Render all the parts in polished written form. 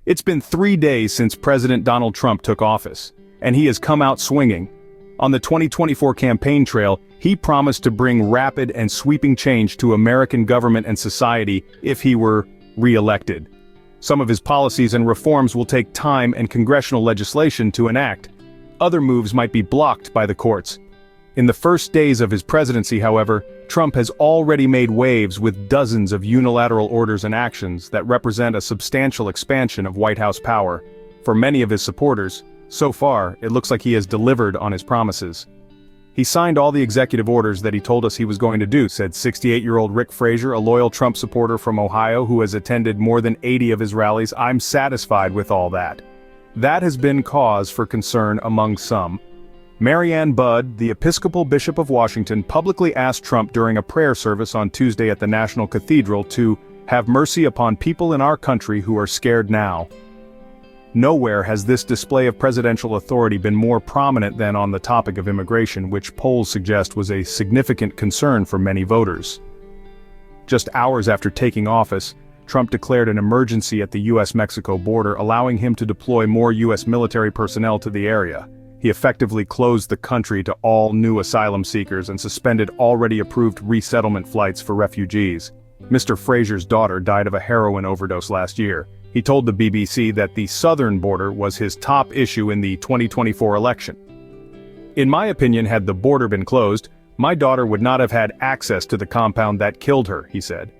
It's been 3 days since President Donald Trump took office, and he has come out swinging. On the 2024 campaign trail, he promised to bring rapid and sweeping change to American government and society if he were re-elected. Some of his policies and reforms will take time and congressional legislation to enact. Other moves might be blocked by the courts. In the first days of his presidency, however, Trump has already made waves with dozens of unilateral orders and actions that represent a substantial expansion of White House power. For many of his supporters, so far, it looks like he has delivered on his promises. He signed all the executive orders that he told us he was going to do, said 68-year-old Rick Frazier, a loyal Trump supporter from Ohio who has attended more than 80 of his rallies. I'm satisfied with all that. That has been cause for concern among some. Marianne Budd, the Episcopal Bishop of Washington, publicly asked Trump during a prayer service on Tuesday at the National Cathedral to have mercy upon people in our country who are scared now. Nowhere has this display of presidential authority been more prominent than on the topic of immigration, which polls suggest was a significant concern for many voters. Just hours after taking office, Trump declared an emergency at the U.S.-Mexico border, allowing him to deploy more U.S. military personnel to the area. He effectively closed the country to all new asylum seekers and suspended already approved resettlement flights for refugees. Mr. Frazier's daughter died of a heroin overdose last year. He told the BBC that the southern border was his top issue in the 2024 election. In my opinion, had the border been closed, my daughter would not have had access to the compound that killed her, he said.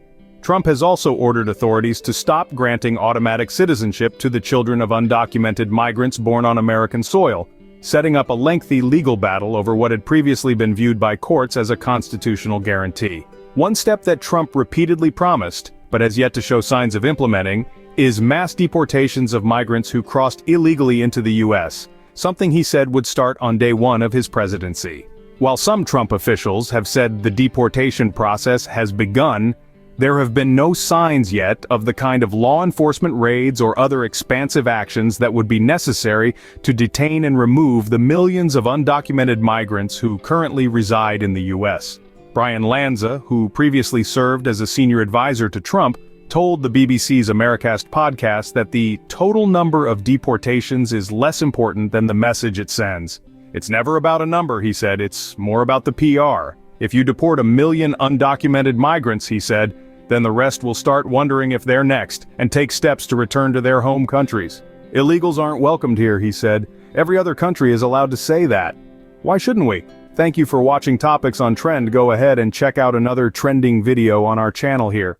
Trump has also ordered authorities to stop granting automatic citizenship to the children of undocumented migrants born on American soil, setting up a lengthy legal battle over what had previously been viewed by courts as a constitutional guarantee. One step that Trump repeatedly promised, but has yet to show signs of implementing, is mass deportations of migrants who crossed illegally into the U.S., something he said would start on day one of his presidency. While some Trump officials have said the deportation process has begun, there have been no signs yet of the kind of law enforcement raids or other expansive actions that would be necessary to detain and remove the millions of undocumented migrants who currently reside in the U.S. Brian Lanza, who previously served as a senior advisor to Trump, told the BBC's Americast podcast that the total number of deportations is less important than the message it sends. It's never about a number, he said, it's more about the PR. If you deport 1 million undocumented migrants, he said, then the rest will start wondering if they're next and take steps to return to their home countries. Illegals aren't welcomed here, he said. Every other country is allowed to say that. Why shouldn't we? Thank you for watching Topics on Trend. Go ahead and check out another trending video on our channel here.